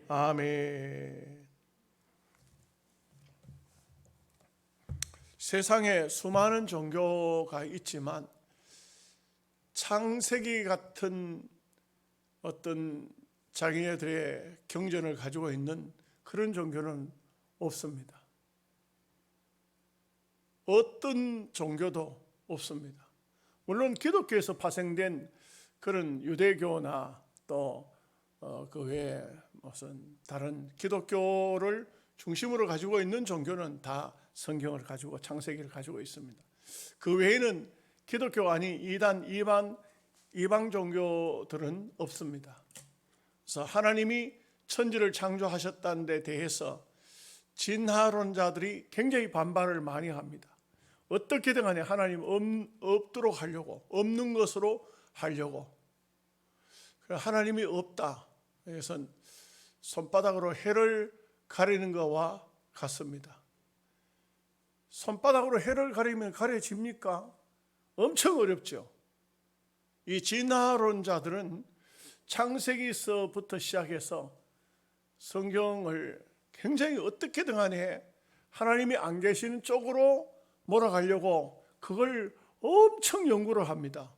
아멘. 세상에 수많은 종교가 있지만 창세기 같은 어떤 자기네들의 경전을 가지고 있는 그런 종교는 없습니다. 어떤 종교도 없습니다. 물론 기독교에서 파생된 그런 유대교나 또 그 외에 무슨 다른 기독교를 중심으로 가지고 있는 종교는 다 성경을 가지고 창세기를 가지고 있습니다. 그 외에는 기독교가 아닌 이단, 이방 종교들은 없습니다. 그래서 하나님이 천지를 창조하셨다는 데 대해서 진화론자들이 굉장히 반발을 많이 합니다. 어떻게든 간에 하나님 없도록 하려고, 없는 것으로 하려고. 하나님이 없다. 이것은 손바닥으로 해를 가리는 것과 같습니다. 손바닥으로 해를 가리면 가려집니까? 엄청 어렵죠. 이 진화론자들은 창세기서부터 시작해서 성경을 굉장히 어떻게든 간에 하나님이 안 계시는 쪽으로 몰아가려고 그걸 엄청 연구를 합니다.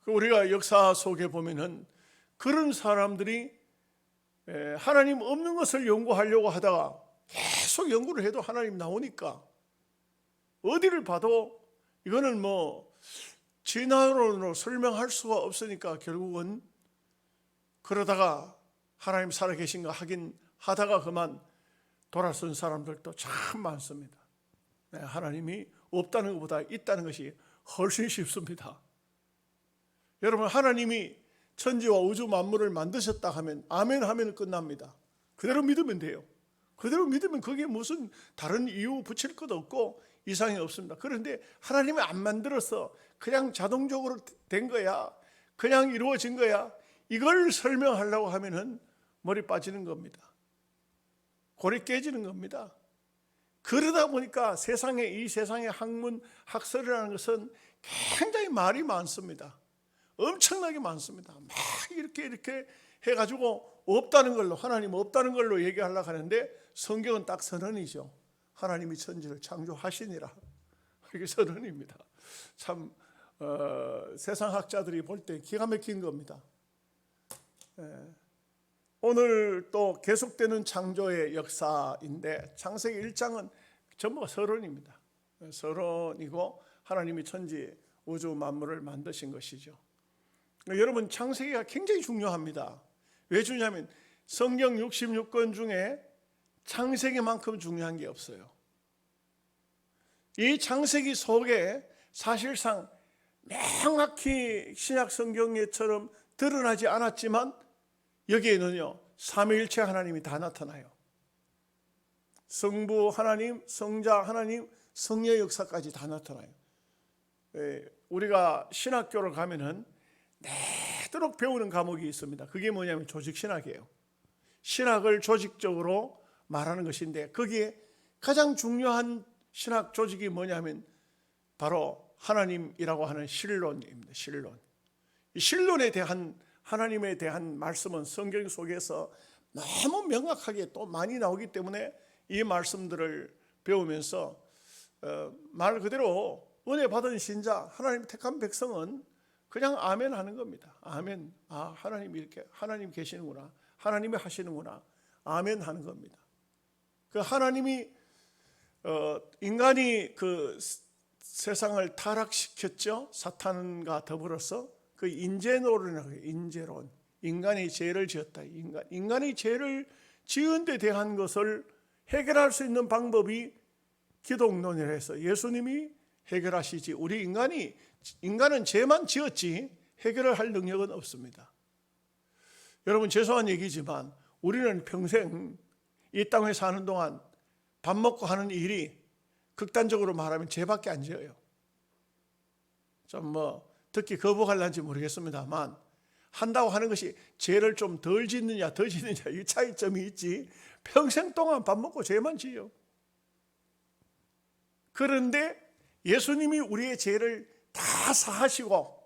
우리가 역사 속에 보면은 그런 사람들이 하나님 없는 것을 연구하려고 하다가 계속 연구를 해도 하나님 나오니까 어디를 봐도 이거는 뭐 진화론으로 설명할 수가 없으니까 결국은 그러다가 하나님 살아계신가 하긴 하다가 그만 돌아선 사람들도 참 많습니다. 하나님이 없다는 것보다 있다는 것이 훨씬 쉽습니다. 여러분, 하나님이 천지와 우주 만물을 만드셨다 하면 아멘 하면 끝납니다. 그대로 믿으면 돼요. 그대로 믿으면 거기에 무슨 다른 이유 붙일 것도 없고 이상이 없습니다. 그런데 하나님이 안 만들어서 그냥 자동적으로 된 거야, 그냥 이루어진 거야, 이걸 설명하려고 하면은 머리 빠지는 겁니다. 골이 깨지는 겁니다. 그러다 보니까 이 세상의 학문, 학설이라는 것은 굉장히 말이 많습니다. 엄청나게 많습니다. 막 이렇게 해가지고 없다는 걸로, 하나님 없다는 걸로 얘기하려고 하는데 성경은 딱 선언이죠. 하나님이 천지를 창조하시니라. 이게 선언입니다. 참 세상 학자들이 볼 때 기가 막힌 겁니다. 오늘 또 계속되는 창조의 역사인데 창세기 1장은 전부가 서론입니다. 서론이고 하나님이 천지 우주 만물을 만드신 것이죠. 여러분, 창세기가 굉장히 중요합니다. 왜 중요하면 성경 66권 중에 창세기만큼 중요한 게 없어요. 이 창세기 속에 사실상 명확히 신약 성경에처럼 드러나지 않았지만 여기에는요 삼위일체 하나님이 다 나타나요. 성부 하나님, 성자 하나님, 성령의 역사까지 다 나타나요. 우리가 신학교를 가면은 내도록 배우는 과목이 있습니다. 그게 뭐냐면 조직신학이에요. 신학을 조직적으로 말하는 것인데 거기에 가장 중요한 신학 조직이 뭐냐면 바로 하나님이라고 하는 신론입니다. 신론. 이 신론에 대한, 하나님에 대한 말씀은 성경 속에서 너무 명확하게 또 많이 나오기 때문에 이 말씀들을 배우면서 말 그대로 은혜 받은 신자, 하나님 택한 백성은 그냥 아멘 하는 겁니다. 아멘. 아, 하나님 이렇게, 하나님 계시는구나, 하나님이 하시는구나, 아멘 하는 겁니다. 그 하나님이 인간이 그 세상을 타락시켰죠. 사탄과 더불어서 그 인재론이라고 해요. 인재론. 인간이 죄를 지었다. 인간이 죄를 지은 데 대한 것을 해결할 수 있는 방법이 기독론이라 해서 예수님이 해결하시지, 우리 인간은 죄만 지었지 해결을 할 능력은 없습니다. 여러분, 죄송한 얘기지만 우리는 평생 이 땅에 사는 동안 밥 먹고 하는 일이 극단적으로 말하면 죄밖에 안 지어요. 좀 듣기 거부할란지 모르겠습니다만 한다고 하는 것이 죄를 좀 덜 짓느냐 더 짓느냐 이 차이점이 있지 평생 동안 밥 먹고 죄만 지어요. 그런데 예수님이 우리의 죄를 다 사하시고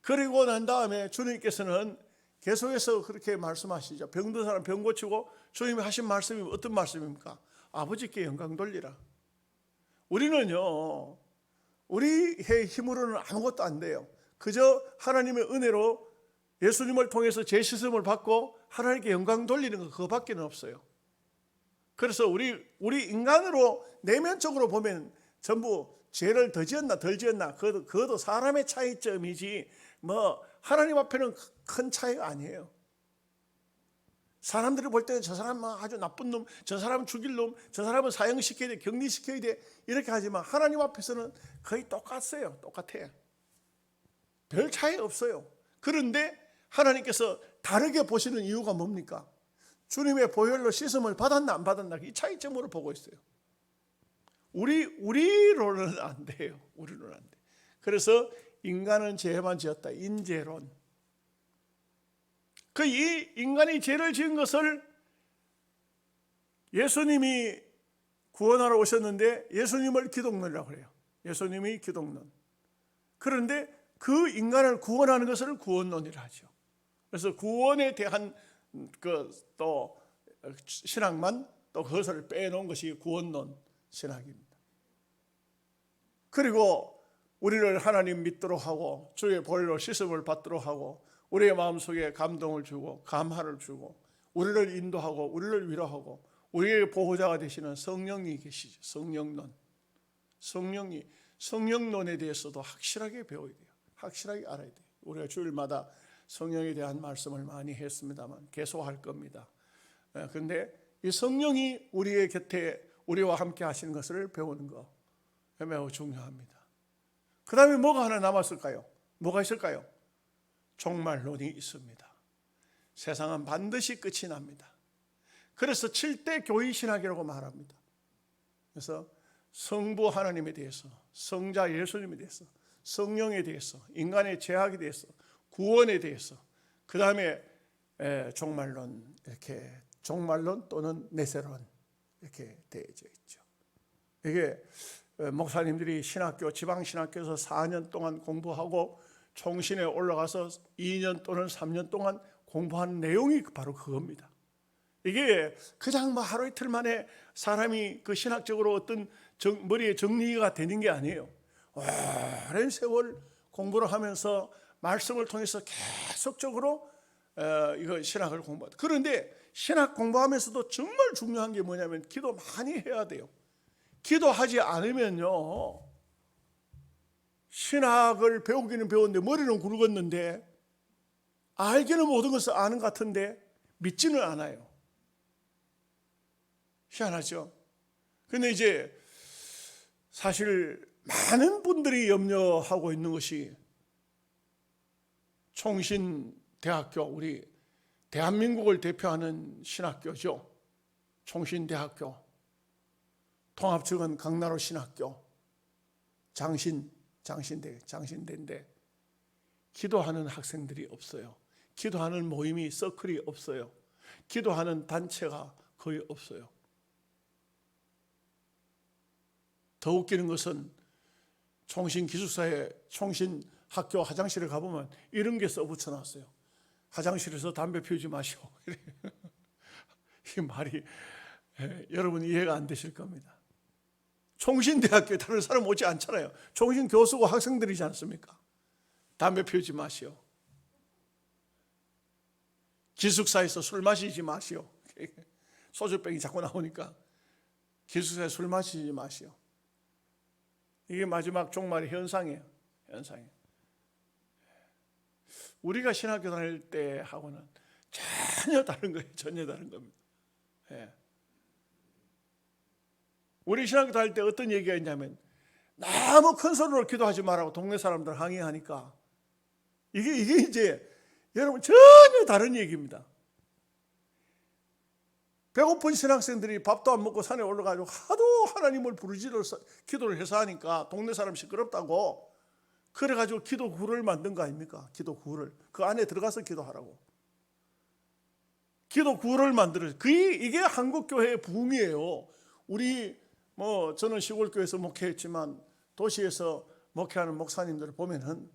그리고 난 다음에 주님께서는 계속해서 그렇게 말씀하시죠. 병든 사람 병 고치고 주님이 하신 말씀이 어떤 말씀입니까? 아버지께 영광 돌리라. 우리는요, 우리의 힘으로는 아무것도 안 돼요. 그저 하나님의 은혜로 예수님을 통해서 죄 씻음을 받고 하나님께 영광 돌리는 거 그거밖에 없어요. 그래서 우리 인간으로 내면적으로 보면 전부 죄를 더 지었나 덜 지었나 그것도 사람의 차이점이지 뭐 하나님 앞에는 큰 차이가 아니에요. 사람들이 볼 때는 저 사람은 아주 나쁜 놈, 저 사람은 죽일 놈, 저 사람은 사형시켜야 돼, 격리시켜야 돼 이렇게 하지만 하나님 앞에서는 거의 똑같아요. 똑같아요. 별 차이 없어요. 그런데 하나님께서 다르게 보시는 이유가 뭡니까? 주님의 보혈로 씻음을 받았나 안 받았나 이 차이점으로 보고 있어요. 우리로는 안 돼요. 우리로는 안 돼. 그래서 인간은 죄만 지었다. 인죄론. 이 인간이 죄를 지은 것을 예수님이 구원하러 오셨는데 예수님을 기독론이라고 그래요. 예수님이 기독론. 그런데 그 인간을 구원하는 것을 구원론이라 하죠. 그래서 구원에 대한 또 신학만 또 그것을 빼놓은 것이 구원론 신학입니다. 그리고 우리를 하나님 믿도록 하고 주의 보혈로 씻음을 받도록 하고 우리의 마음속에 감동을 주고 감화를 주고 우리를 인도하고 우리를 위로하고 우리의 보호자가 되시는 성령이 계시죠. 성령론에 대해서도 확실하게 배워야 돼요. 확실하게 알아야 돼요. 우리가 주일마다 성령에 대한 말씀을 많이 했습니다만 계속할 겁니다. 그런데 이 성령이 우리의 곁에 우리와 함께 하시는 것을 배우는 거 매우 중요합니다. 그 다음에 뭐가 하나 남았을까요? 뭐가 있을까요? 종말론이 있습니다. 세상은 반드시 끝이 납니다. 그래서 7대 교회 신학이라고 말합니다. 그래서 성부 하나님에 대해서, 성자 예수님에 대해서, 성령에 대해서, 인간의 죄악에 대해서, 구원에 대해서, 그 다음에 종말론, 이렇게 종말론 또는 내세론 이렇게 되어져 있죠. 이게 목사님들이 신학교, 지방신학교에서 4년 동안 공부하고 총신에 올라가서 2년 또는 3년 동안 공부하는 내용이 바로 그겁니다. 이게 그냥 뭐 하루 이틀 만에 사람이 그 신학적으로 어떤 머리에 정리가 되는 게 아니에요. 오랜 세월 공부를 하면서 말씀을 통해서 계속적으로 이거 신학을 공부하다. 그런데 신학 공부하면서도 정말 중요한 게 뭐냐면 기도 많이 해야 돼요. 기도하지 않으면요 신학을 배우기는 배웠는데 머리는 굵었는데 알기는 모든 것을 아는 것 같은데 믿지는 않아요. 희한하죠. 근데 이제 사실 많은 분들이 염려하고 있는 것이 총신대학교, 우리 대한민국을 대표하는 신학교죠. 총신대학교, 통합측은 강나로 신학교, 장신대인데 기도하는 학생들이 없어요. 기도하는 모임이 서클이 없어요. 기도하는 단체가 거의 없어요. 더 웃기는 것은 총신기숙사에 총신학교 화장실에 가보면 이런 게 써붙여놨어요. 화장실에서 담배 피우지 마시오. 이 말이 여러분 이해가 안 되실 겁니다. 총신대학교에 다른 사람 오지 않잖아요. 총신 교수고 학생들이지 않습니까? 담배 피우지 마시오. 기숙사에서 술 마시지 마시오. 소주병이 자꾸 나오니까 기숙사에 술 마시지 마시오. 이게 마지막 종말의 현상이에요. 우리가 신학교 다닐 때 하고는 전혀 다른 거예요. 전혀 다른 겁니다. 우리 신학교 다닐 때 어떤 얘기가 있냐면 너무 큰 소리로 기도하지 말라고 동네 사람들 항의하니까 이게 이제 여러분 전혀 다른 얘기입니다. 배고픈 신학생들이 밥도 안 먹고 산에 올라가지고 하도 하나님을 부르짖어 기도를 해서 하니까 동네 사람 시끄럽다고 그래가지고 기도구를 만든 거 아닙니까? 기도구를 그 안에 들어가서 기도하라고 기도구를 만들어요. 이게 한국교회의 부흥이에요. 우리 저는 시골교회에서 목회했지만 도시에서 목회하는 목사님들을 보면은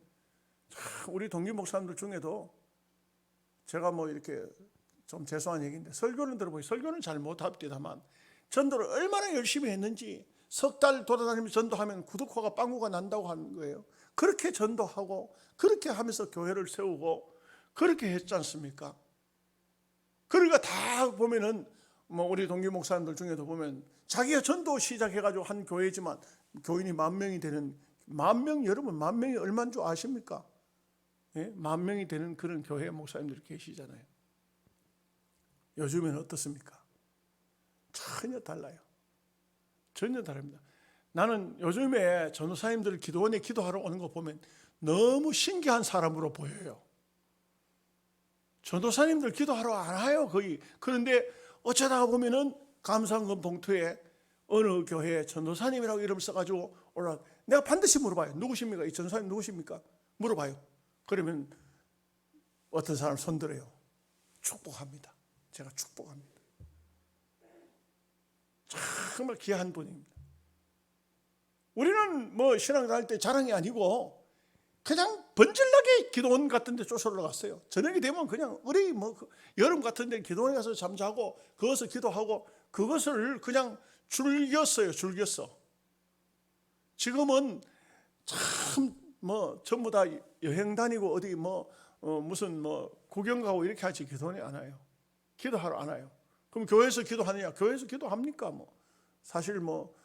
우리 동기 목사님들 중에도 제가 뭐 이렇게 좀 죄송한 얘기인데 설교는 들어보니 설교는 잘 못합니다만 전도를 얼마나 열심히 했는지 석 달 돌아다니면서 전도하면 구독화가 빵구가 난다고 하는 거예요. 그렇게 전도하고 그렇게 하면서 교회를 세우고 그렇게 했지 않습니까? 그러니까 다 보면은 뭐 우리 동기 목사님들 중에도 보면 자기가 전도 시작해가지고 한 교회지만 교인이 10,000명이 되는, 10,000명, 여러분 10,000명이 얼마인 줄 아십니까? 예? 10,000명이 되는 그런 교회 목사님들이 계시잖아요. 요즘에는 어떻습니까? 전혀 달라요. 전혀 다릅니다. 나는 요즘에 전도사님들 기도원에 기도하러 오는 거 보면 너무 신기한 사람으로 보여요. 전도사님들 기도하러 안 와요 거의. 그런데 어쩌다가 보면은 감사헌금 봉투에 어느 교회 전도사님이라고 이름 써가지고 올라. 내가 반드시 물어봐요. 누구십니까? 이 전도사님 누구십니까? 물어봐요. 그러면 어떤 사람 손들어요. 축복합니다. 제가 축복합니다. 정말 귀한 분입니다. 우리는 뭐 신앙 다닐 때 자랑이 아니고 그냥 번질나게 기도원 같은 데 쫓아 올라갔어요. 저녁이 되면 그냥 우리 뭐 여름 같은 데 기도원에 가서 잠자고 그것을 기도하고 그것을 그냥 즐겼어요. 즐겼어. 지금은 참 뭐 전부 다 여행 다니고 어디 뭐 무슨 뭐 구경 가고 이렇게 하지 기도원에 안 와요. 기도하러 안 와요. 그럼 교회에서 기도하느냐? 교회에서 기도합니까? 뭐 사실 뭐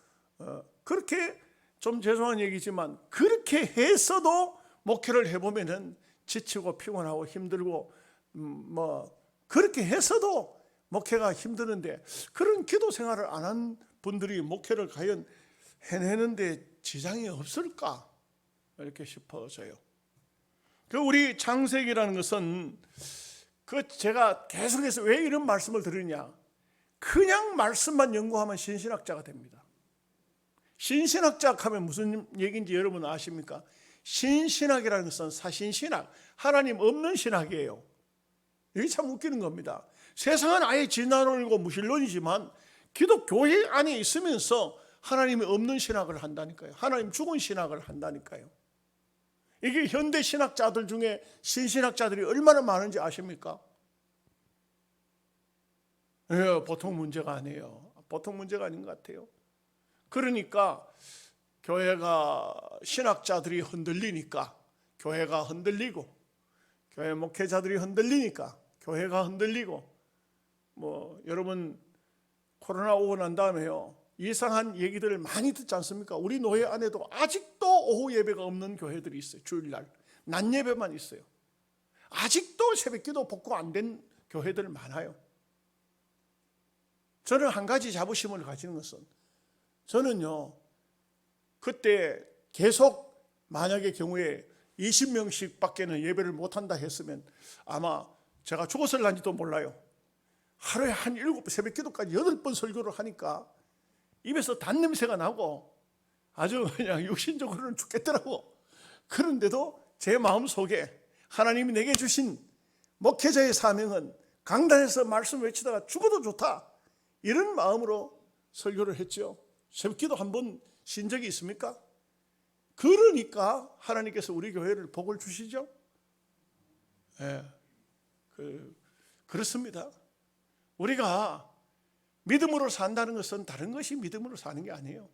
그렇게 좀 죄송한 얘기지만 그렇게 했어도 목회를 해보면은 지치고 피곤하고 힘들고 뭐 그렇게 했어도 목회가 힘드는데 그런 기도 생활을 안 한 분들이 목회를 과연 해내는데 지장이 없을까 이렇게 싶어져요. 그 우리 창세기라는 것은 그 제가 계속해서 왜 이런 말씀을 드리냐? 그냥 말씀만 연구하면 신신학자가 됩니다. 신신학자 하면 무슨 얘기인지 여러분 아십니까? 신신학이라는 것은 사신신학, 하나님 없는 신학이에요. 이게 참 웃기는 겁니다. 세상은 아예 진화론이고 무신론이지만 기독교회 안에 있으면서 하나님이 없는 신학을 한다니까요. 하나님 죽은 신학을 한다니까요. 이게 현대 신학자들 중에 신신학자들이 얼마나 많은지 아십니까? 예, 보통 문제가 아니에요. 보통 문제가 아닌 것 같아요. 그러니까 교회가 신학자들이 흔들리니까 교회가 흔들리고 교회 목회자들이 흔들리니까 교회가 흔들리고 뭐 여러분 코로나 오고 난 다음에요. 이상한 얘기들을 많이 듣지 않습니까? 우리 노예 안에도 아직도 오후 예배가 없는 교회들이 있어요. 주일날 낮 예배만 있어요. 아직도 새벽기도 복구 안 된 교회들 많아요. 저는 한 가지 자부심을 가지는 것은 저는요 그때 계속 만약의 경우에 20명씩 밖에는 예배를 못한다 했으면 아마 제가 죽었을 난지도 몰라요. 하루에 한 7 새벽기도까지 8번 설교를 하니까 입에서 단냄새가 나고 아주 그냥 육신적으로는 죽겠더라고. 그런데도 제 마음속에 하나님이 내게 주신 목회자의 사명은 강단에서 말씀 외치다가 죽어도 좋다 이런 마음으로 설교를 했죠. 새벽기도 한번 쉰 적이 있습니까? 그러니까 하나님께서 우리 교회를 복을 주시죠. 예, 그렇습니다. 우리가 믿음으로 산다는 것은 다른 것이 믿음으로 사는 게 아니에요.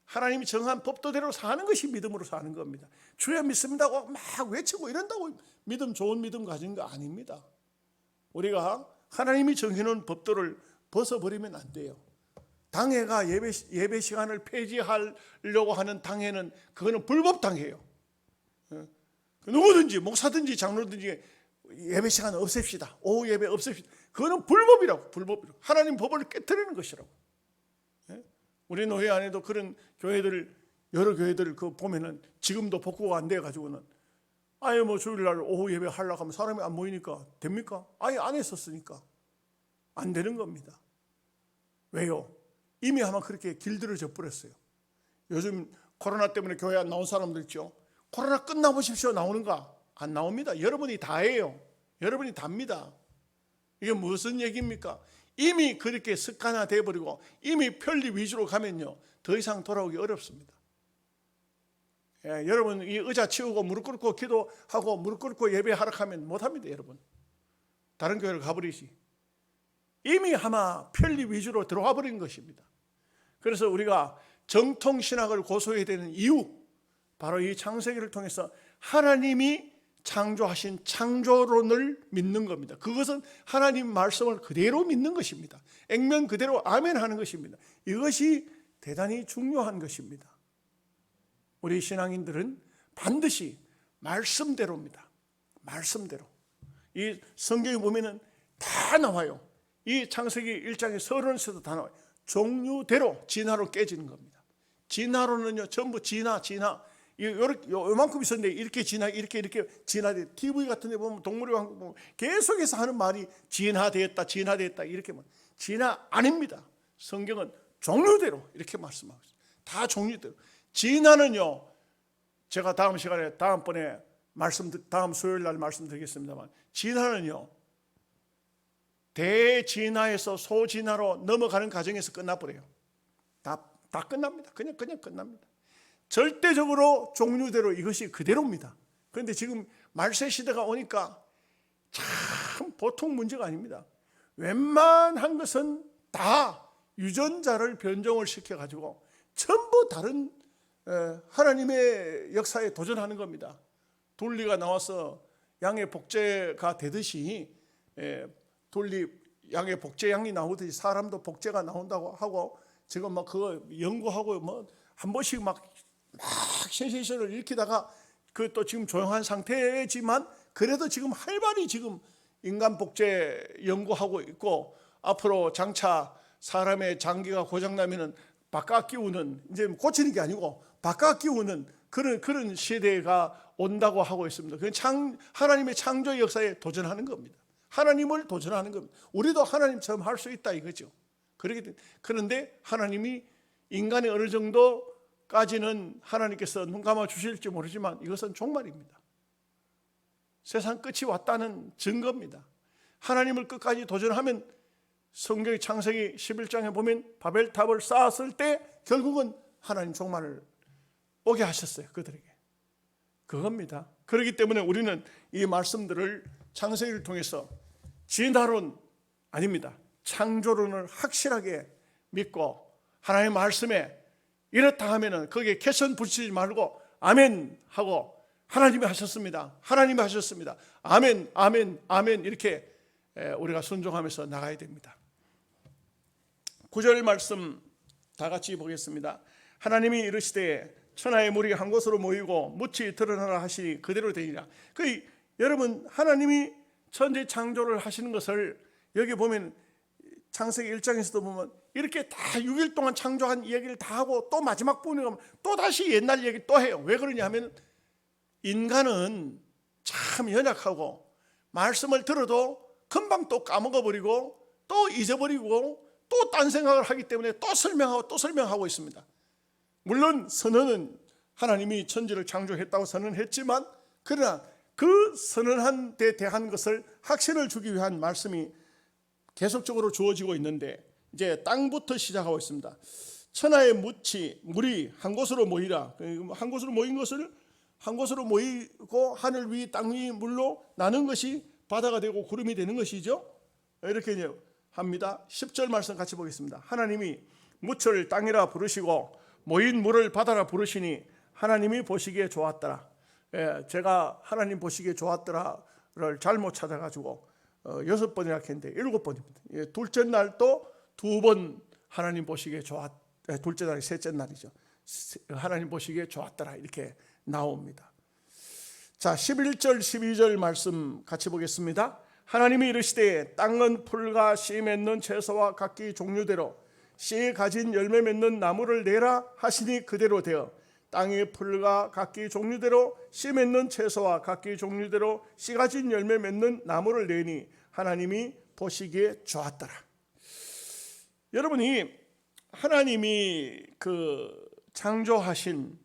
하나님이 정한 법도대로 사는 것이 믿음으로 사는 겁니다. 주여 믿습니다고 막 외치고 이런다고 믿음, 좋은 믿음 가진 거 아닙니다. 우리가 하나님이 정해놓은 법도를 벗어버리면 안 돼요. 당회가 예배 시간을 폐지하려고 하는 당회는 그거는 불법 당회예요. 누구든지 목사든지 장로든지 예배 시간 없앱시다. 오후 예배 없앱시다. 그거는 불법이라고. 불법이라고. 하나님 법을 깨트리는 것이라고. 우리 노회 안에도 그런 교회들 여러 교회들 그 보면은 지금도 복구가 안 돼 가지고는 아예 뭐 주일날 오후 예배 하려고 하면 사람이 안 모이니까 됩니까? 아예 안 했었으니까 안 되는 겁니다. 왜요? 이미 아마 그렇게 길들여져 버렸어요. 요즘 코로나 때문에 교회 안 나온 사람들 있죠. 코로나 끝나보십시오 나오는가? 안 나옵니다. 여러분이 다예요. 여러분이 답니다. 이게 무슨 얘기입니까? 이미 그렇게 습관화돼 버리고 이미 편리 위주로 가면요 더 이상 돌아오기 어렵습니다. 예, 여러분 이 의자 치우고 무릎 꿇고 기도하고 무릎 꿇고 예배하라 하면 못합니다. 여러분 다른 교회를 가버리지. 이미 아마 편리 위주로 들어와 버린 것입니다. 그래서 우리가 정통신학을 고소해야 되는 이유, 바로 이 창세기를 통해서 하나님이 창조하신 창조론을 믿는 겁니다. 그것은 하나님 말씀을 그대로 믿는 것입니다. 액면 그대로 아멘 하는 것입니다. 이것이 대단히 중요한 것입니다. 우리 신앙인들은 반드시 말씀대로입니다. 말씀대로. 이 성경에 보면은 다 나와요. 이 창세기 1장의 서론에서도 다 나와요. 종류대로 진화로 깨지는 겁니다. 진화로는요, 전부 진화. 요만큼 있었는데 이렇게 이렇게 진화돼. TV 같은 데 보면 동물의 왕국 보면 계속해서 하는 말이 진화되었다 이렇게 말. 진화 아닙니다. 성경은 종류대로 이렇게 말씀하고 있어요. 다 종류대로. 진화는요, 제가 다음 시간에 다음번에 다음 수요일 날 말씀드리겠습니다만, 진화는요, 대진화에서 소진화로 넘어가는 과정에서 끝나버려요. 다 끝납니다. 그냥 끝납니다. 절대적으로 종류대로 이것이 그대로입니다. 그런데 지금 말세 시대가 오니까 참 보통 문제가 아닙니다. 웬만한 것은 다 유전자를 변종을 시켜가지고 전부 다른 하나님의 역사에 도전하는 겁니다. 돌리가 나와서 양의 복제가 되듯이 양의 복제 양이 나오듯이 사람도 복제가 나온다고 하고, 지금 막 그거 연구하고 뭐 한 번씩 막 센세이션을 일으키다가 그 또 지금 조용한 상태지만 그래도 지금 활발히 지금 인간 복제 연구하고 있고, 앞으로 장차 사람의 장기가 고장나면은 바깥 끼우는, 이제 고치는 게 아니고 바깥 끼우는 그런 시대가 온다고 하고 있습니다. 그건 하나님의 창조 역사에 도전하는 겁니다. 하나님을 도전하는 겁니다. 우리도 하나님처럼 할 수 있다 이거죠. 그런데 하나님이 인간이 어느 정도까지는 하나님께서 눈 감아 주실지 모르지만 이것은 종말입니다. 세상 끝이 왔다는 증거입니다. 하나님을 끝까지 도전하면 성경의 창세기 11장에 보면 바벨탑을 쌓았을 때 결국은 하나님 종말을 오게 하셨어요. 그들에게. 그겁니다. 그렇기 때문에 우리는 이 말씀들을 창세기를 통해서 진화론 아닙니다. 창조론을 확실하게 믿고 하나님의 말씀에 이렇다 하면은 거기에 캐선 붙이지 말고 아멘 하고, 하나님이 하셨습니다. 하나님이 하셨습니다. 아멘, 아멘, 아멘, 이렇게 우리가 순종하면서 나가야 됩니다. 9절 말씀 다 같이 보겠습니다. 하나님이 이르시되 천하의 물이 한 곳으로 모이고 묻이 드러나라 하시니 그대로 되리라. 여러분, 하나님이 천지 창조를 하시는 것을 여기 보면 창세기 1장에서도 보면 이렇게 다 6일 동안 창조한 이야기를 다 하고 또 마지막 부분에 가면 또 다시 옛날 얘기 또 해요. 왜 그러냐 하면 인간은 참 연약하고 말씀을 들어도 금방 또 까먹어버리고 또 잊어버리고 또 딴 생각을 하기 때문에 또 설명하고 있습니다. 물론 선언은 하나님이 천지를 창조했다고 선언했지만, 그러나 그 선언한 데 대한 것을 확신을 주기 위한 말씀이 계속적으로 주어지고 있는데, 이제 땅부터 시작하고 있습니다. 천하의 물이 한 곳으로 모이라. 한 곳으로 모인 것을 한 곳으로 모이고 하늘 위 땅 위 물로 나는 것이 바다가 되고 구름이 되는 것이죠. 이렇게 이제 합니다. 10절 말씀 같이 보겠습니다. 하나님이 무철 땅이라 부르시고 모인 물을 바다라 부르시니 하나님이 보시기에 좋았더라. 제가 하나님 보시기에 좋았더라를 잘못 찾아가지고 6번이라 했는데 7번입니다. 둘째 날도 2번 하나님 보시기에 둘째 날이 셋째 날이죠. 하나님 보시기에 좋았더라 이렇게 나옵니다. 자, 11절 12절 말씀 같이 보겠습니다. 하나님이 이르시되 땅은 풀과 씨 맺는 채소와 각기 종류대로 씨 가진 열매 맺는 나무를 내라 하시니 그대로 되어 땅의 풀과 각기 종류대로 씨 맺는 채소와 각기 종류대로 씨 가진 열매 맺는 나무를 내니 하나님이 보시기에 좋았더라. 여러분이 하나님이 창조하신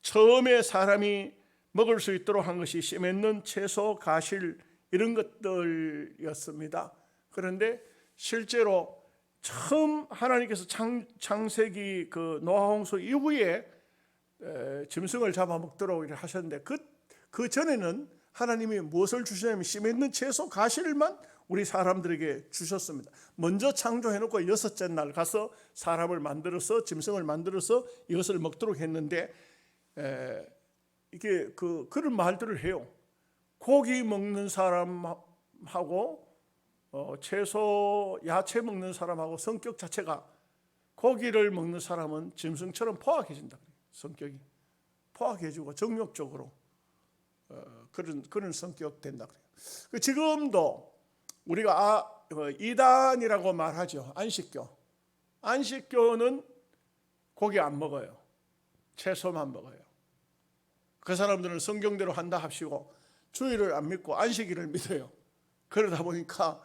처음에 사람이 먹을 수 있도록 한 것이 씨 맺는 채소, 가실 이런 것들이었습니다. 그런데 실제로 처음 하나님께서 창세기 노아홍수 이후에 짐승을 잡아먹도록 하셨는데 그 전에는 하나님이 무엇을 주시냐면 씨 있는 채소 가시를만 우리 사람들에게 주셨습니다. 먼저 창조해놓고 여섯째 날 가서 사람을 만들어서 짐승을 만들어서 이것을 먹도록 했는데 이게 그런 말들을 해요. 고기 먹는 사람하고 채소, 야채 먹는 사람하고 성격 자체가 고기를 먹는 사람은 짐승처럼 포악해진다. 성격이 포악해지고 정욕적으로 그런 성격 된다. 지금도 우리가 이단이라고 말하죠. 안식교는 고기 안 먹어요. 채소만 먹어요. 그 사람들은 성경대로 한다 합시고 주일을 안 믿고 안식일을 믿어요. 그러다 보니까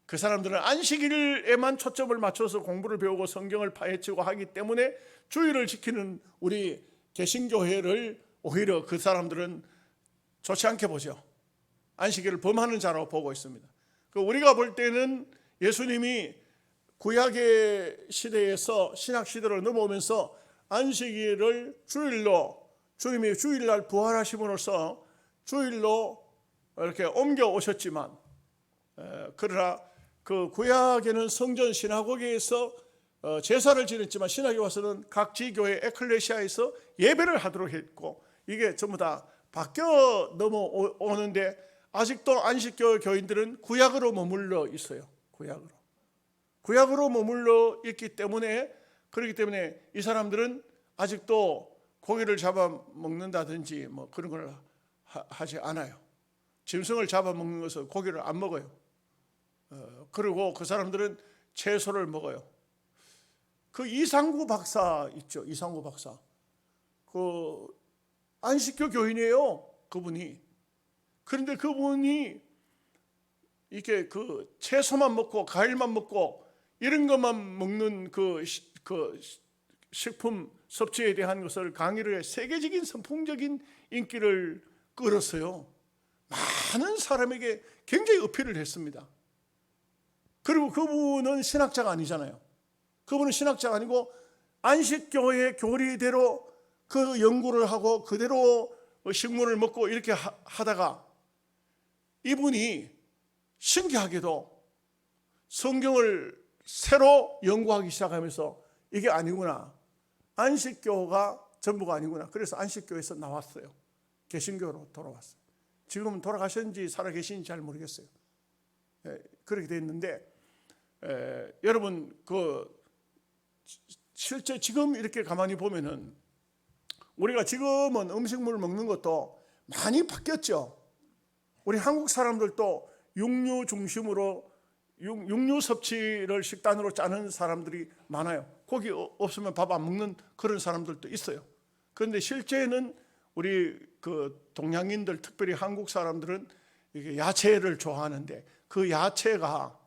그 사람들은 안식일에만 초점을 맞춰서 공부를 배우고 성경을 파헤치고 하기 때문에 주일을 지키는 우리 개신교회를 오히려 그 사람들은 좋지 않게 보죠. 안식일을 범하는 자라고 보고 있습니다. 우리가 볼 때는 예수님이 구약의 시대에서 신약 시대로 넘어오면서 안식일을 주일로, 주님이 주일날 부활하심으로써 주일로 이렇게 옮겨 오셨지만, 그러나 그 구약에는 성전 시나고게에서 제사를 지냈지만 신약에 와서는 각 지교회 에클레시아에서 예배를 하도록 했고, 이게 전부 다 바뀌어 넘어오는데 아직도 안식교 교인들은 구약으로 머물러 있어요. 구약으로 머물러 있기 때문에, 그렇기 때문에 이 사람들은 아직도 고기를 잡아 먹는다든지 뭐 그런 걸 하지 않아요. 짐승을 잡아 먹는 것은 고기를 안 먹어요. 그리고 그 사람들은 채소를 먹어요. 그 이상구 박사 있죠. 이상구 박사. 그 안식교 교인이에요. 그분이. 그런데 그분이 이렇게 그 채소만 먹고 과일만 먹고 이런 것만 먹는 그 식품 섭취에 대한 것을 강의를 해 세계적인 선풍적인 인기를 끌었어요. 많은 사람에게 굉장히 어필을 했습니다. 그리고 그분은 신학자가 아니잖아요. 그분은 신학자가 아니고 안식교의 교리대로 그 연구를 하고 그대로 식물을 먹고 이렇게 하다가 이분이 신기하게도 성경을 새로 연구하기 시작하면서 이게 아니구나, 안식교가 전부가 아니구나. 그래서 안식교에서 나왔어요. 개신교로 돌아왔어요. 지금은 돌아가셨는지 살아계신지 잘 모르겠어요. 그렇게 됐는데 여러분 실제 지금 이렇게 가만히 보면은 우리가 지금은 음식물 먹는 것도 많이 바뀌었죠. 우리 한국 사람들도 육류 중심으로 육류 섭취를 식단으로 짜는 사람들이 많아요. 고기 없으면 밥 안 먹는 그런 사람들도 있어요. 그런데 실제는 우리 그 동양인들, 특별히 한국 사람들은 이게 야채를 좋아하는데 그 야채가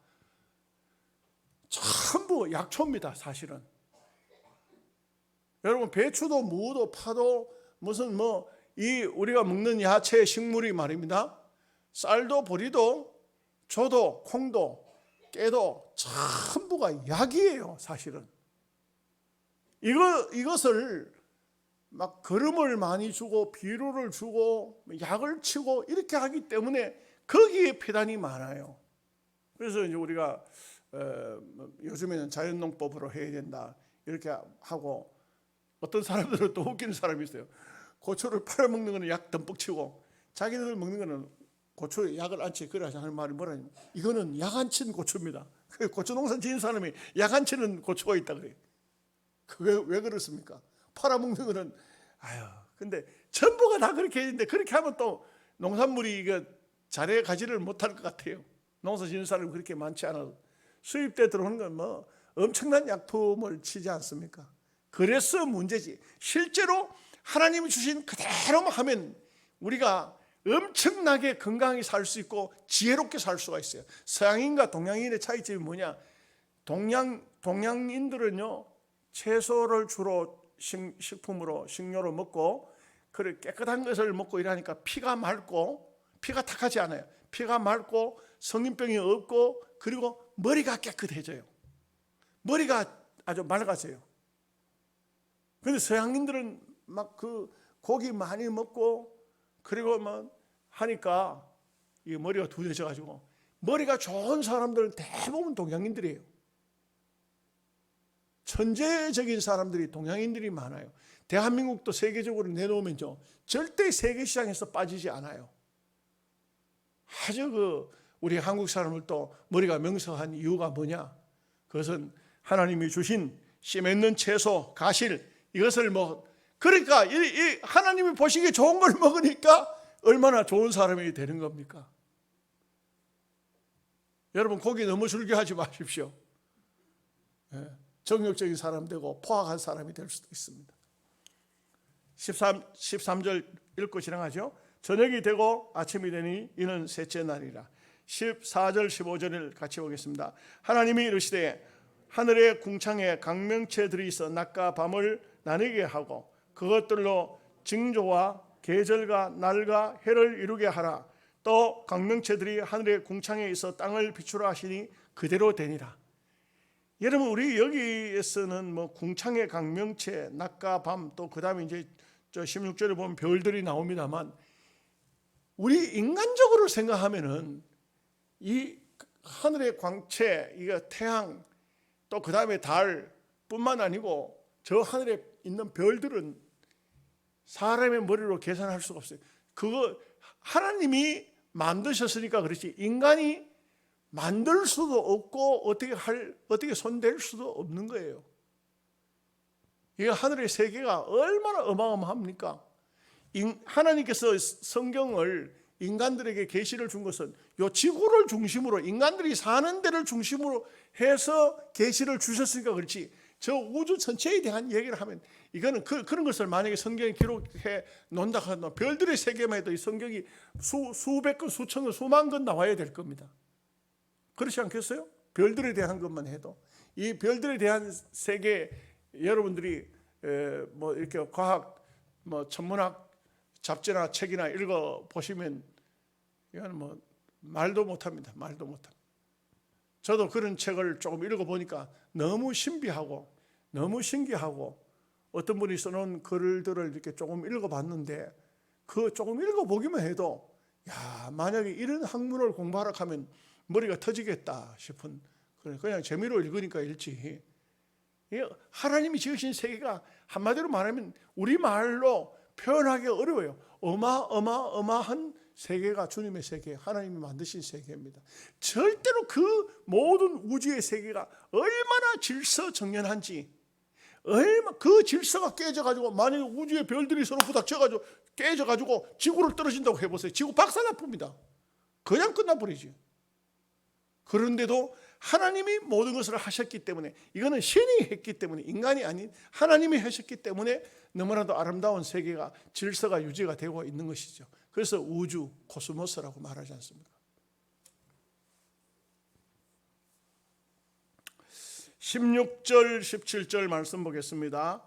전부 약초입니다. 사실은 여러분, 배추도 무도 파도 무슨 이 우리가 먹는 야채 식물이 말입니다. 쌀도 보리도 조도 콩도 깨도 전부가 약이에요. 사실은 이것을 막 거름을 많이 주고 비료를 주고 약을 치고 이렇게 하기 때문에 거기에 폐단이 많아요. 그래서 이제 우리가 요즘에는 자연농법으로 해야 된다 이렇게 하고, 어떤 사람들은 또 웃기는 사람이 있어요. 고추를 팔아먹는 거는 약 듬뿍 치고 자기들 먹는 거는 고추에 약을 안 치. 그래 하는 말이 뭐라냐면 이거는 약 안 친 고추입니다. 고추 농사 지은 사람이 약 안 치는 고추가 있다 그래요. 그게 왜 그렇습니까? 팔아먹는 거는 근데 전부가 다 그렇게 했는데, 그렇게 하면 또 농산물이 이거 잘해 가지를 못할 것 같아요. 농사 지은 사람이 그렇게 많지 않아도 수입돼 들어오는 건 엄청난 약품을 치지 않습니까? 그래서 문제지. 실제로 하나님이 주신 그대로만 하면 우리가 엄청나게 건강히 살 수 있고 지혜롭게 살 수가 있어요. 서양인과 동양인의 차이점이 뭐냐? 동양인들은요 채소를 주로 식품으로 식료로 먹고 그래 깨끗한 것을 먹고 이러니까 피가 맑고 피가 탁하지 않아요. 피가 맑고 성인병이 없고 그리고 머리가 깨끗해져요. 머리가 아주 맑아져요. 그런데 서양인들은 막 그 고기 많이 먹고 그리고 뭐 하니까 이 머리가 두려져 가지고 머리가 좋은 사람들은 대부분 동양인들이에요. 천재적인 사람들이 동양인들이 많아요. 대한민국도 세계적으로 내놓으면요, 절대 세계 시장에서 빠지지 않아요. 아주 우리 한국 사람들도 머리가 명석한 이유가 뭐냐? 그것은 하나님이 주신 씨 맺는 채소, 가실, 이것을 그러니까 이 하나님이 보시기에 좋은 걸 먹으니까 얼마나 좋은 사람이 되는 겁니까? 여러분, 고기 너무 즐겨하지 마십시오. 정욕적인 사람 되고 포악한 사람이 될 수도 있습니다. 13절 읽고 지나가죠. 저녁이 되고 아침이 되니 이는 셋째 날이라. 14절 15절을 같이 보겠습니다. 하나님이 이르시되 하늘의 궁창에 강명체들이 있어 낮과 밤을 나뉘게 하고 그것들로 징조와 계절과 날과 해를 이루게 하라. 또 강명체들이 하늘의 궁창에 있어 땅을 비추라 하시니 그대로 되니라. 여러분, 우리 여기에서는 궁창의 강명체, 낮과 밤, 또 그 다음에 이제 16절에 보면 별들이 나옵니다만, 우리 인간적으로 생각하면은 이 하늘의 광채, 이거 태양, 또 그 다음에 달뿐만 아니고 저 하늘에 있는 별들은 사람의 머리로 계산할 수가 없어요. 그거 하나님이 만드셨으니까 그렇지 인간이 만들 수도 없고 어떻게 손댈 수도 없는 거예요. 이 하늘의 세계가 얼마나 어마어마합니까? 하나님께서 성경을 인간들에게 계시를 준 것은 요 지구를 중심으로 인간들이 사는 데를 중심으로 해서 계시를 주셨으니까 그렇지, 저 우주 전체에 대한 얘기를 하면 이거는 그런 것을 만약에 성경에 기록해 놓는다 하면 별들의 세계만 해도 이 성경이 수백 건, 수천 건, 수만 건 나와야 될 겁니다. 그렇지 않겠어요? 별들에 대한 것만 해도 이 별들에 대한 세계, 여러분들이 이렇게 과학 천문학 잡지나 책이나 읽어 보시면 이건 말도 못합니다. 말도 못합니다. 저도 그런 책을 조금 읽어 보니까 너무 신비하고 너무 신기하고, 어떤 분이 써놓은 글들을 이렇게 조금 읽어 봤는데 그 조금 읽어 보기만 해도 만약에 이런 학문을 공부하라 하면 머리가 터지겠다 싶은, 그냥 재미로 읽으니까 읽지. 하나님이 지으신 세계가 한마디로 말하면 우리말로 표현하기 어려워요. 어마어마한 세계가 주님의 세계, 하나님이 만드신 세계입니다. 절대로 그 모든 우주의 세계가 얼마나 질서정연한지, 그 질서가 깨져가지고 만약에 우주의 별들이 서로 부닥쳐가지고 깨져가지고 지구를 떨어진다고 해보세요. 지구 박살나쁩니다. 그냥 끝나버리지. 그런데도 하나님이 모든 것을 하셨기 때문에, 이거는 신이 했기 때문에, 인간이 아닌 하나님이 하셨기 때문에 너무나도 아름다운 세계가, 질서가 유지가 되고 있는 것이죠. 그래서 우주, 코스모스라고 말하지 않습니까? 16절 17절 말씀 보겠습니다.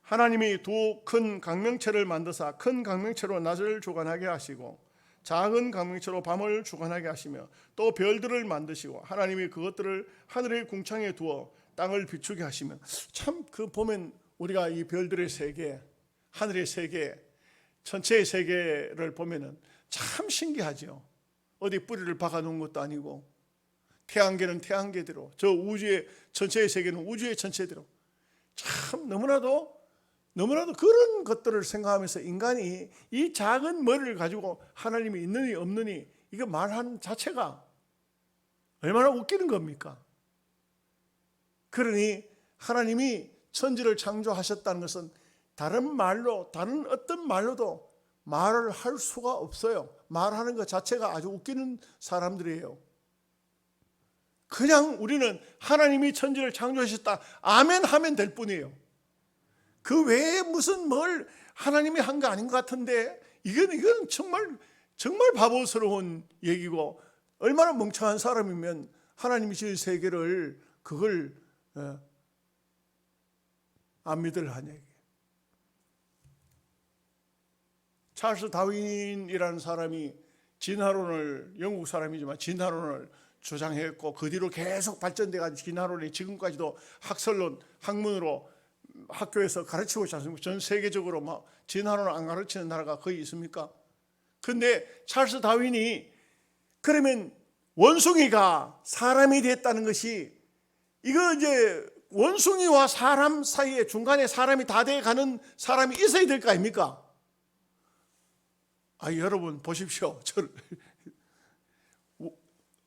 하나님이 두 큰 강명체를 만드사 큰 강명체로 낮을 주관하게 하시고 작은 강명체로 밤을 주관하게 하시며 또 별들을 만드시고 하나님이 그것들을 하늘의 궁창에 두어 땅을 비추게 하시며, 참 보면 우리가 이 별들의 세계, 하늘의 세계, 전체의 세계를 보면은 참 신기하죠. 어디 뿌리를 박아 놓은 것도 아니고, 태양계는 태양계대로, 저 우주의 전체의 세계는 우주의 전체대로, 참 너무나도 그런 것들을 생각하면서 인간이 이 작은 머리를 가지고 하나님이 있느니 없느니 이거 말하는 자체가 얼마나 웃기는 겁니까? 그러니 하나님이 천지를 창조하셨다는 것은 다른 어떤 말로도 말을 할 수가 없어요. 말하는 것 자체가 아주 웃기는 사람들이에요. 그냥 우리는 하나님이 천지를 창조하셨다, 아멘 하면 될 뿐이에요. 그 외에 무슨 뭘 하나님이 한 거 아닌 것 같은데, 이건 정말 바보스러운 얘기고, 얼마나 멍청한 사람이면 하나님이 지은 세계를 그걸 안 믿으려 얘기. 찰스 다윈이라는 사람이 영국 사람이지만 진화론을 주장했고, 그 뒤로 계속 발전돼가지고 진화론이 지금까지도 학설론, 학문으로 학교에서 가르치고 있지 않습니까? 전 세계적으로 진화론을 안 가르치는 나라가 거의 있습니까? 근데 찰스 다윈이 그러면 원숭이가 사람이 됐다는 것이, 이거 이제 원숭이와 사람 사이에 중간에 사람이 다 돼가는 사람이 있어야 될 거 아닙니까? 여러분 보십시오.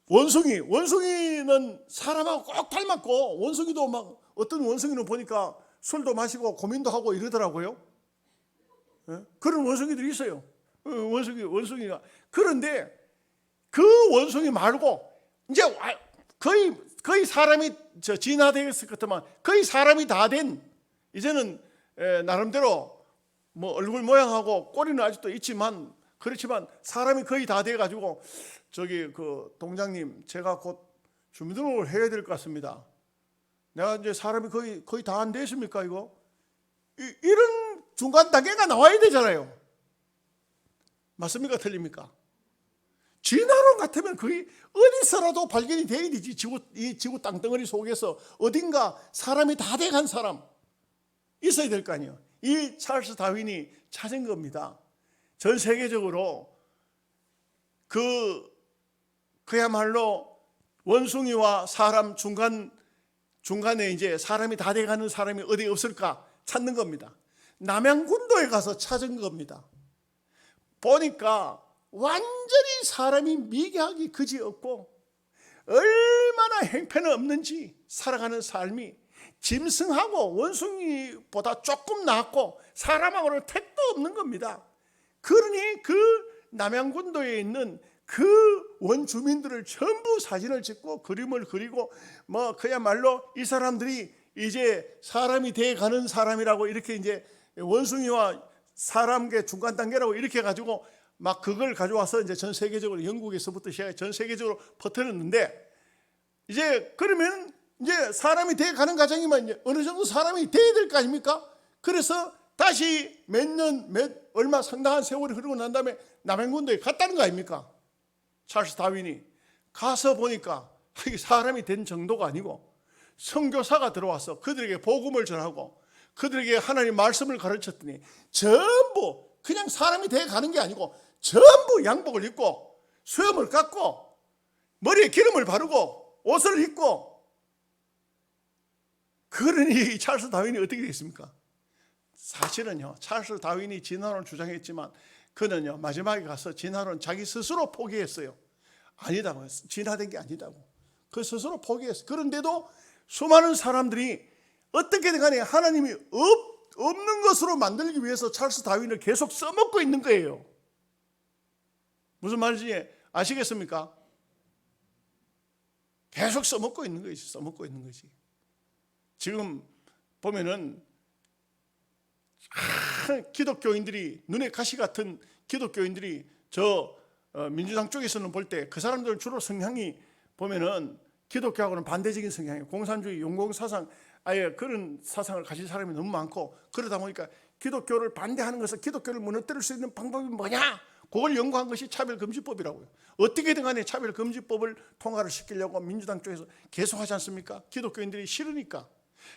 원숭이는 사람하고 꼭 닮았고, 원숭이도 막 어떤 원숭이는 보니까 술도 마시고 고민도 하고 이러더라고요. 그런 원숭이들이 있어요. 원숭이가. 그런데 그 원숭이 말고 이제 거의 사람이 진화되었을 것 같지만 거의 사람이 다 된, 이제는 나름대로 뭐 얼굴 모양하고 꼬리는 아직도 있지만, 그렇지만 사람이 거의 다 돼가지고, 그 동장님, 제가 곧 주민등록을 해야 될 것 같습니다. 내가 이제 사람이 거의 다 안 됐습니까 이거? 이런 중간 단계가 나와야 되잖아요. 맞습니까? 틀립니까? 진화론 같으면 거의 어디서라도 발견이 돼야 되지. 이 지구 땅덩어리 속에서 어딘가 사람이 다 돼간 사람 있어야 될 거 아니에요. 이 찰스 다윈이 찾은 겁니다. 전 세계적으로 그야말로 원숭이와 사람 중간에 이제 사람이 다 돼가는 사람이 어디 없을까 찾는 겁니다. 남양군도에 가서 찾은 겁니다. 보니까 완전히 사람이 미개하기 그지없고, 얼마나 형편은 없는지 살아가는 삶이 짐승하고 원숭이보다 조금 낫고 사람하고는 택도 없는 겁니다. 그러니 그 남양군도에 있는 그 원주민들을 전부 사진을 찍고 그림을 그리고, 뭐 그야말로 이 사람들이 이제 사람이 돼 가는 사람이라고, 이렇게 이제 원숭이와 사람의 중간 단계라고 이렇게 가지고 막 그걸 가져와서 이제 전 세계적으로, 영국에서부터 시작해 전 세계적으로 퍼뜨렸는데, 이제 그러면 이제 사람이 돼 가는 과정이면 이제 어느 정도 사람이 돼야 될 거 아닙니까? 그래서 다시 얼마 상당한 세월이 흐르고 난 다음에 남양군도에 갔다는 거 아닙니까? 찰스 다윈이 가서 보니까 이게 사람이 된 정도가 아니고, 선교사가 들어와서 그들에게 복음을 전하고 그들에게 하나님 말씀을 가르쳤더니, 전부 그냥 사람이 돼 가는 게 아니고 전부 양복을 입고 수염을 깎고 머리에 기름을 바르고 옷을 입고. 그러니 찰스 다윈이 어떻게 됐습니까? 사실은요, 찰스 다윈이 진화론을 주장했지만 그는요, 마지막에 가서 진화론 자기 스스로 포기했어요. 아니다고 했어요. 진화된 게 아니다고. 그 스스로 포기했어요. 그런데도 수많은 사람들이 어떻게든 간에 하나님이 없는 것으로 만들기 위해서 찰스 다윈을 계속 써먹고 있는 거예요. 무슨 말인지 아시겠습니까? 계속 써먹고 있는 것이, 써먹고 있는 것이. 지금 보면은 기독교인들이, 눈에 가시 같은 기독교인들이 민주당 쪽에서는 볼 때 그 사람들은 주로 성향이 보면은 기독교하고는 반대적인 성향이에요. 공산주의, 용공사상, 아예 그런 사상을 가진 사람이 너무 많고, 그러다 보니까 기독교를 반대하는 것은, 기독교를 무너뜨릴 수 있는 방법이 뭐냐? 그걸 연구한 것이 차별금지법이라고요. 어떻게든 간에 차별금지법을 통과를 시키려고 민주당 쪽에서 계속하지 않습니까? 기독교인들이 싫으니까.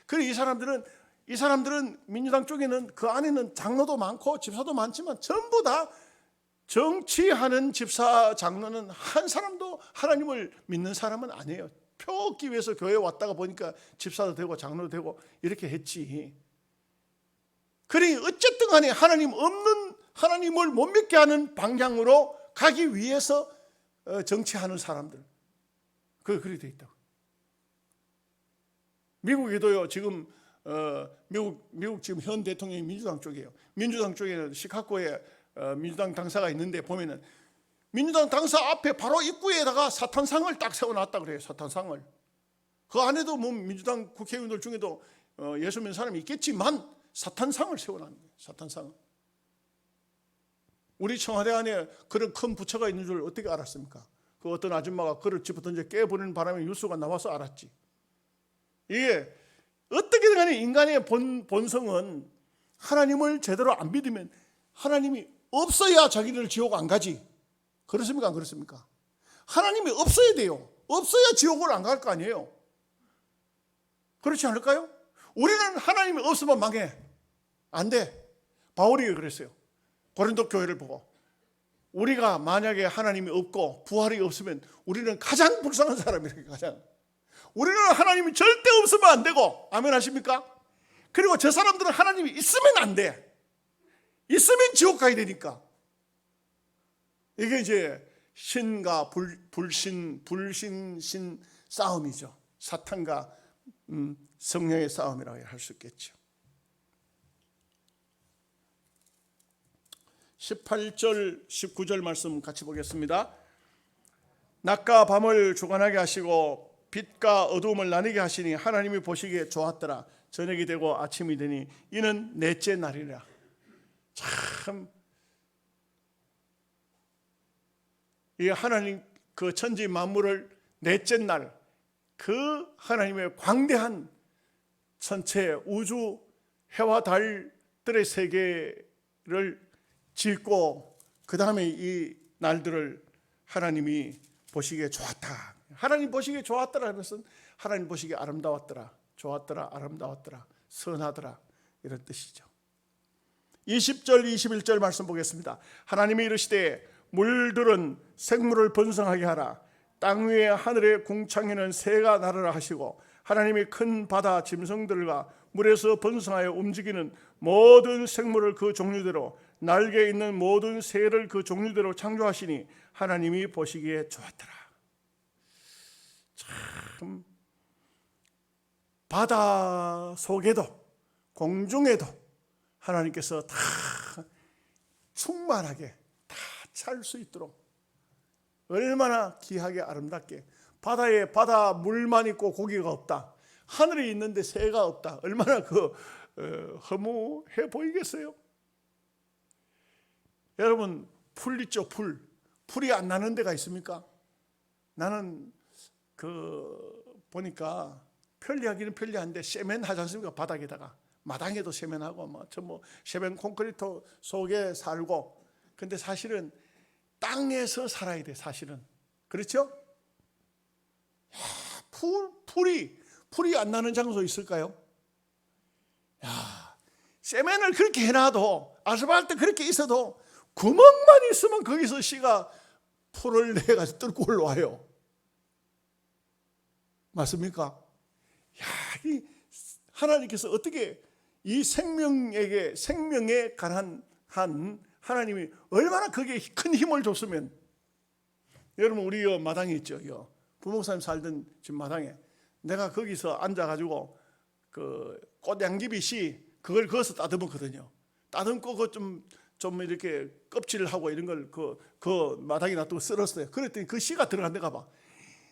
그리고 이 사람들은 민주당 쪽에는 그 안에는 장로도 많고 집사도 많지만 전부 다 정치하는 집사 장로는 한 사람도 하나님을 믿는 사람은 아니에요. 표 얻기 위해서 교회에 왔다가 보니까 집사도 되고 장로도 되고 이렇게 했지. 그러니 어쨌든 간에 하나님을 못 믿게 하는 방향으로 가기 위해서 정치하는 사람들, 그렇게 돼 있다고. 미국에도요, 지금 미국 지금 현 대통령이 민주당 쪽이에요. 민주당 쪽에는 시카고에 민주당 당사가 있는데 보면은 민주당 당사 앞에 바로 입구에다가 사탄상을 딱 세워놨다 그래요. 사탄상을. 그 안에도 뭐 민주당 국회의원들 중에도 예수 믿는 사람이 있겠지만 사탄상을 세워놨는 거예요. 사탄상을. 우리 청와대 안에 그런 큰 부처가 있는 줄 어떻게 알았습니까? 그 어떤 아줌마가 그릇 집어 던져 깨버리는 바람에 뉴스가 나와서 알았지. 이게 어떻게든 간에 인간의 본성은 하나님을 제대로 안 믿으면 하나님이 없어야 자기를 지옥 안 가지. 그렇습니까? 안 그렇습니까? 하나님이 없어야 돼요. 없어야 지옥을 안 갈 거 아니에요. 그렇지 않을까요? 우리는 하나님이 없으면 망해. 안 돼. 바울이 그랬어요. 고린도 교회를 보고. 우리가 만약에 하나님이 없고 부활이 없으면 우리는 가장 불쌍한 사람이에요. 가장. 우리는 하나님이 절대 없으면 안 되고, 아멘 하십니까? 그리고 저 사람들은 하나님이 있으면 안 돼. 있으면 지옥 가야 되니까. 이게 이제 신과 불신 싸움이죠. 사탄과 성령의 싸움이라고 할 수 있겠죠. 18절 19절 말씀 같이 보겠습니다. 낮과 밤을 주관하게 하시고 빛과 어두움을 나뉘게 하시니 하나님이 보시기에 좋았더라. 저녁이 되고 아침이 되니 이는 넷째 날이라. 참, 이 하나님 그 천지 만물을 넷째 날 그 하나님의 광대한 전체 우주 해와 달들의 세계를 짓고 그 다음에 이 날들을 하나님이 보시기에 좋았다. 하나님 보시기에 좋았더라 하면서 하나님 보시기에 아름다웠더라, 좋았더라, 아름다웠더라, 선하더라, 이런 뜻이죠. 20절 21절 말씀 보겠습니다. 하나님이 이르시되 물들은 생물을 번성하게 하라. 땅 위에 하늘의 궁창에는 새가 날으라 하시고 하나님이 큰 바다 짐승들과 물에서 번성하여 움직이는 모든 생물을 그 종류대로 날개 있는 모든 새를 그 종류대로 창조하시니 하나님이 보시기에 좋았더라. 참, 바다 속에도 공중에도 하나님께서 다 충만하게 다 찰 수 있도록 얼마나 귀하게 아름답게, 바다에 바다 물만 있고 고기가 없다, 하늘에 있는데 새가 없다, 얼마나 허무해 보이겠어요? 여러분, 풀 있죠? 풀이 안 나는 데가 있습니까? 나는 보니까 편리하기는 편리한데 세면 하지 않습니까? 바닥에다가 마당에도 세면하고 세면 콘크리트 속에 살고. 근데 사실은 땅에서 살아야 돼. 사실은 그렇죠? 풀이 안 나는 장소 있을까요? 세면을 그렇게 해놔도, 아스팔트 그렇게 있어도 구멍만 있으면 거기서 씨가 풀을 내가지고 뚫고 올라와요. 맞습니까? 이 하나님께서 어떻게 이 생명에 관한 하나님이 얼마나 거기에 큰 힘을 줬으면. 여러분, 우리 마당에 있죠. 부목사님 살던 집 마당에 내가 거기서 앉아가지고 그 꽃양귀비 씨 그걸 거기서 따듬었거든요. 따듬고 그 좀 이렇게 껍질을 하고 이런 걸 그 마당에 놔두고 썰었어요. 그랬더니 그 씨가 들어간 데가 봐.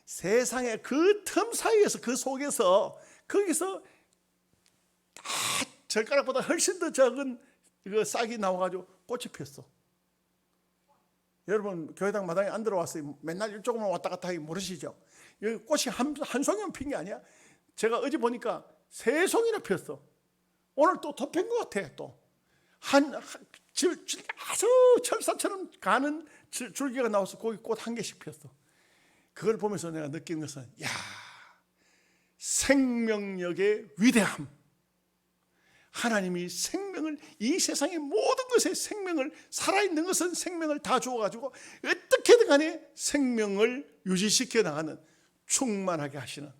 세상에 그 틈 사이에서, 그 속에서, 거기서 다 젓가락보다 훨씬 더 작은 이거 싹이 나와가지고 꽃이 피었어. 여러분, 교회당 마당에 안 들어왔어요. 맨날 이쪽으로 왔다 갔다 하기 모르시죠? 여기 꽃이 한 송이만 핀 게 아니야. 제가 어제 보니까 3송이나 피었어. 오늘 또 더 핀 것 같아. 또 아주 철사처럼 가는 줄기가 나와서 거기 꽃 한 개씩 피었어. 그걸 보면서 내가 느낀 것은, 생명력의 위대함. 하나님이 생명을, 이 세상의 모든 것에 생명을, 살아있는 것은 생명을 다 주어가지고 어떻게든 간에 생명을 유지시켜 나가는, 충만하게 하시는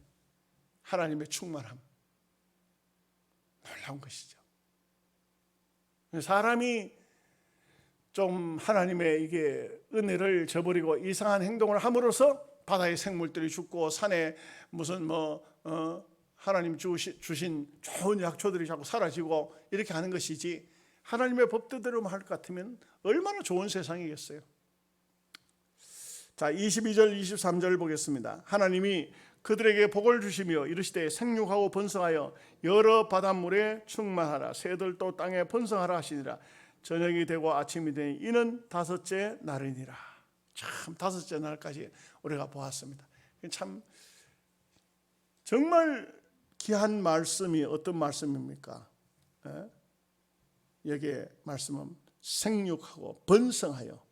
하나님의 충만함. 놀라운 것이죠. 사람이 좀 하나님의 이게 은혜를 저버리고 이상한 행동을 함으로써 바다의 생물들이 죽고 산에 무슨 하나님 주신 좋은 약초들이 자꾸 사라지고 이렇게 하는 것이지, 하나님의 법대로만 할 것 같으면 얼마나 좋은 세상이겠어요. 자, 22절 23절 보겠습니다. 하나님이 그들에게 복을 주시며 이르시되 생육하고 번성하여 여러 바닷물에 충만하라. 새들도 땅에 번성하라 하시니라. 저녁이 되고 아침이 되니 이는 5째 날이니라. 참, 5째 날까지 우리가 보았습니다. 참 정말 귀한 말씀이 어떤 말씀입니까? 여기에 말씀은 생육하고 번성하여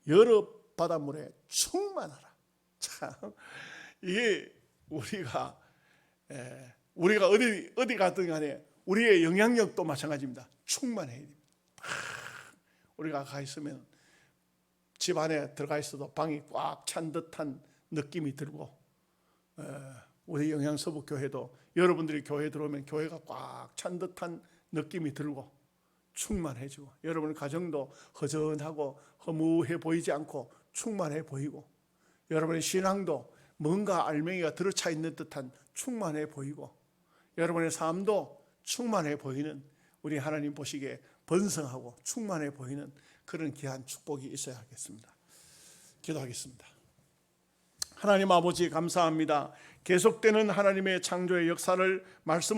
여러 바닷물에 충만하라. 참, 이게 우리가 어디 가든 간에 우리의 영향력도 마찬가지입니다. 충만해야 됩니다. 우리가 가 있으면 집 안에 들어가 있어도 방이 꽉 찬 듯한 느낌이 들고, 우리 영양서북교회도 여러분들이 교회 들어오면 교회가 꽉 찬 듯한 느낌이 들고 충만해지고, 여러분 가정도 허전하고 허무해 보이지 않고 충만해 보이고, 여러분의 신앙도 뭔가 알맹이가 들어차 있는 듯한 충만해 보이고, 여러분의 삶도 충만해 보이는, 우리 하나님 보시기에 번성하고 충만해 보이는 그런 귀한 축복이 있어야 하겠습니다. 기도하겠습니다. 하나님 아버지 감사합니다. 계속되는 하나님의 창조의 역사를 말씀